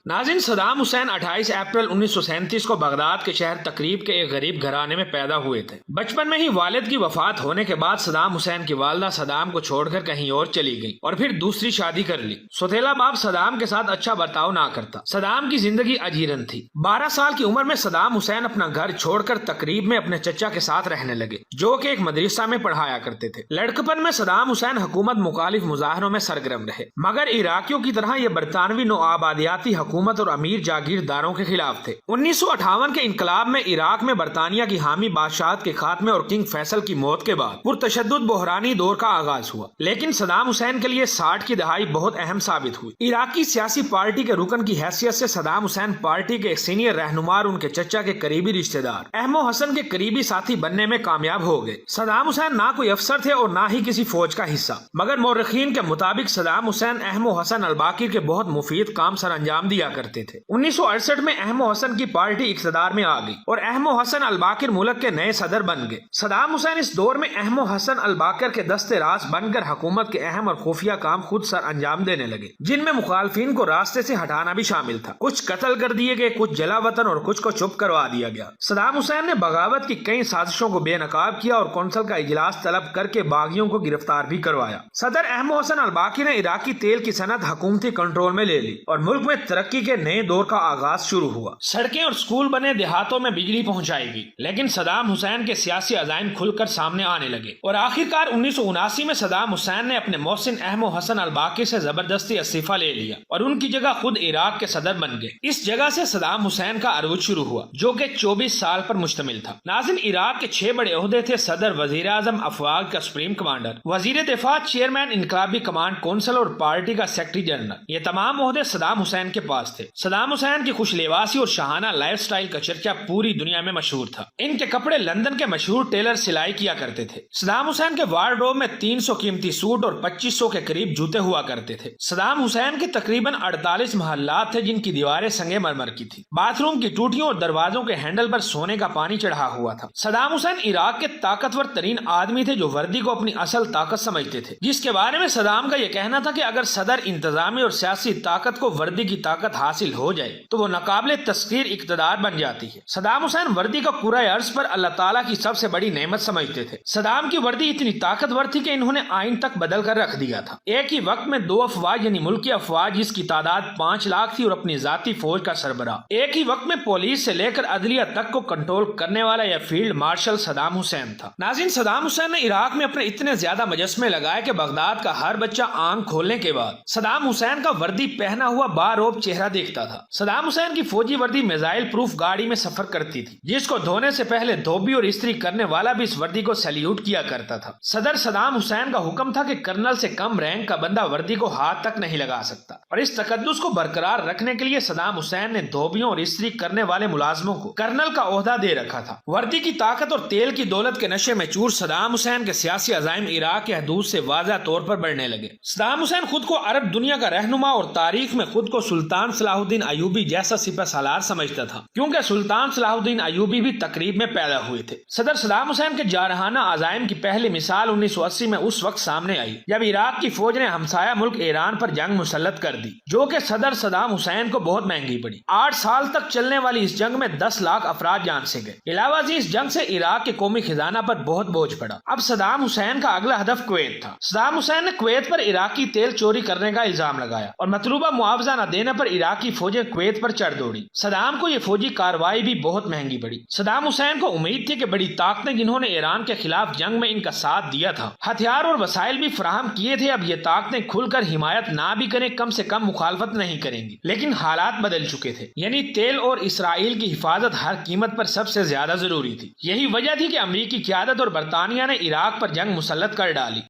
ناظرین، Saddam Hussein 28 April 1937 کو Baghdad کے شہر تقریب کے ایک غریب گھرانے میں پیدا ہوئے تھے۔ بچپن میں ہی والد کی وفات ہونے کے بعد صدام حسین کی والدہ صدام کو چھوڑ کر کہیں اور چلی گئی اور پھر دوسری شادی کر لی۔ سوتیلا باپ صدام کے ساتھ اچھا برتاؤ نہ کرتا۔ صدام کی زندگی اجیرن تھی۔ 12 سال کی عمر میں صدام حسین اپنا گھر چھوڑ کر تقریب میں اپنے چچا کے ساتھ رہنے لگے، جو کہ ایک مدرسہ میں پڑھایا کرتے تھے۔ لڑکپن میں صدام حسین حکومت مخالف مظاہروں میں سرگرم رہے، مگر عراقیوں کی طرح یہ برطانوی نوآبادیاتی حکومت اور امیر جاگیرداروں کے خلاف تھے۔ 1958 کے انقلاب میں عراق میں برطانیہ کی حامی بادشاہت کے خاتمے اور کنگ فیصل کی موت کے بعد پرتشدد بحرانی دور کا آغاز ہوا، لیکن صدام حسین کے لیے 60 کی دہائی بہت اہم ثابت ہوئی۔ عراقی سیاسی پارٹی کے رکن کی حیثیت سے صدام حسین پارٹی کے ایک سینئر رہنما اور ان کے چچا کے قریبی رشتہ دار احمد حسن کے قریبی ساتھی بننے میں کامیاب ہو گئے۔ صدام حسین نہ کوئی افسر تھے اور نہ ہی کسی فوج کا حصہ، مگر مورخین کے مطابق صدام حسین احمد حسن الباقر کے بہت مفید کام سر انجام دیا کرتے تھے۔ 1968 میں احمد حسن کی پارٹی اقتدار میں آ گئی اور احمد حسن الباقر ملک کے نئے صدر بن گئے۔ صدام حسین اس دور میں احمد حسن الباقر کے دستے راست بن کر حکومت کے اہم اور خفیہ کام خود سر انجام دینے لگے، جن میں مخالفین کو راستے سے ہٹانا بھی شامل تھا۔ کچھ قتل کر دیے گئے، کچھ جلا وطن اور کچھ کو چپ کروا دیا گیا۔ صدام حسین نے بغاوت کی کئی سازشوں کو بے نقاب کیا اور کونسل کا اجلاس طلب کر کے باغیوں کو گرفتار بھی کروایا۔ صدر احمد حسن الباقر نے عراقی تیل کی صنعت حکومتی کنٹرول میں لے لی اور ملک میں ترقی کے نئے دور کا آغاز شروع ہوا۔ سڑکیں اور سکول بنے، دیہاتوں میں بجلی پہنچائی گئی، لیکن صدام حسین کے سیاسی عزائم کھل کر سامنے آنے لگے اور آخرکار 1979 میں صدام حسین نے اپنے محسن احمد حسن الباقر سے زبردستی استعفیٰ لے لیا اور ان کی جگہ خود عراق کے صدر بن گئے۔ اس جگہ سے صدام حسین کا عروج شروع ہوا، جو کہ 24 سال پر مشتمل تھا۔ ناظرین، عراق کے 6 بڑے عہدے تھے: صدر، وزیر اعظم، افواج کا سپریم کمانڈر، وزیر دفاع، چیئرمین انقلابی کمانڈ کونسل اور پارٹی کا سیکرٹری جنرل۔ یہ تمام عہدے صدام حسین کے پاس تھے۔ صدام حسین کی خوش لباسی اور شاہانہ لائف سٹائل کا چرچا پوری دنیا میں مشہور تھا۔ ان کے کپڑے لندن کے مشہور ٹیلر سلائی کیا کرتے تھے۔ صدام حسین کے وارڈروب میں 300 قیمتی سوٹ اور 2500 کے قریب جوتے ہوا کرتے تھے۔ صدام حسین کے تقریباً 48 محلات تھے جن کی دیواریں سنگ مرمر کی تھی۔ باتھ روم کی ٹوٹیوں اور دروازوں کے ہینڈل پر سونے کا پانی چڑھا ہوا تھا۔ صدام حسین عراق کے طاقتور ترین آدمی تھے جو وردی کو اپنی اصل طاقت سمجھتے تھے، جس کے بارے میں صدام کا یہ کہنا تھا کہ اگر صدر انتظامی اور سیاسی طاقت کو وردی کی طاقت حاصل ہو جائے تو وہ ناقابل تسخیر اقتدار بن جاتی ہے۔ صدام حسین وردی کا پورا عرض پر اللہ تعالیٰ کی سب سے بڑی نعمت سمجھتے تھے۔ صدام کی وردی اتنی طاقتور تھی کہ انہوں نے آئین تک بدل کر رکھ دیا تھا۔ ایک ہی وقت میں 2 افواج یعنی ملکی افواج جس کی تعداد 5 لاکھ تھی اور اپنی ذاتی فوج کا سربراہ، ایک ہی وقت میں پولیس سے لے کر عدلیہ تک کو کنٹرول کرنے والا یہ فیلڈ مارشل صدام حسین تھا۔ ناظرین، صدام حسین نے عراق میں اپنے اتنے زیادہ مجسمے لگائے کہ بغداد کا ہر بچہ آنکھ کھولنے کے بعد صدام حسین کا وردی پہنا ہوا باروب چہرہ دیکھتا تھا۔ صدام حسین کی فوجی وردی میزائل پروف گاڑی میں سفر کرتی تھی، جس کو دھونے سے پہلے دھوبی اور استری کرنے والا بھی اس وردی کو سیلیوٹ کیا کرتا تھا۔ صدر صدام حسین کا حکم تھا کہ کرنل سے کم رینک کا بندہ وردی کو ہاتھ تک نہیں لگا سکتا، اور اس تقدس کو برقرار رکھنے کے لیے صدام حسین نے دھوبیوں اور استری کرنے والے ملازموں کو کرنل کا عہدہ دے رکھا تھا۔ وردی کی طاقت اور تیل کی دولت کے نشے میں چور صدام حسین کے سیاسی عزائم عراق کے حدود سے واضح طور پر بڑھنے لگے۔ صدام حسین خود کو عرب دنیا کا رہنما اور تاریخ میں خود کو سلطان صلاح الدین ایوبی جیسا سپہ سالار سمجھتا تھا، کیونکہ سلطان صلاح الدین ایوبی بھی تقریب میں پیدا ہوئے تھے۔ صدر صدام حسین کے جارحانہ عزائم کی پہلی مثال 1980 میں اس وقت سامنے آئی جب عراق کی فوج نے ہمسایہ ملک ایران پر جنگ مسلط کر دی، جو کہ صدر صدام حسین کو بہت مہنگی پڑی۔ 8 سال تک چلنے والی اس جنگ میں 10 لاکھ افراد جان سے گئے۔ علاوہ ازیں اس جنگ سے عراق کے قومی خزانہ پر بہت بوجھ پڑا۔ اب صدام حسین کا اگلا ہدف کویت تھا۔ صدام حسین نے کویت پر عراقی تیل چوری کرنے کا الزام لگایا اور مطلوبہ معاوضہ نہ دینے پر عراقی فوجیں کویت پر چڑھ دوڑی۔ صدام کو یہ فوجی کارروائی بھی بہت مہنگی پڑی۔ صدام حسین کو امید تھی کہ بڑی طاقتیں جنہوں نے ایران کے خلاف جنگ میں ان کا ساتھ دیا تھا، ہتھیار اور وسائل بھی فراہم کیے تھے، اب یہ طاقتیں کھل کر حمایت نہ بھی کریں کم سے کم مخالفت نہیں کریں گی، لیکن حالات بدل چکے تھے، یعنی تیل اور اسرائیل کی حفاظت ہر قیمت پر سب سے زیادہ ضروری تھی۔ یہی وجہ تھی کہ امریکی قیادت اور برطانیہ نے عراق پر جنگ مسلط کر ڈالی۔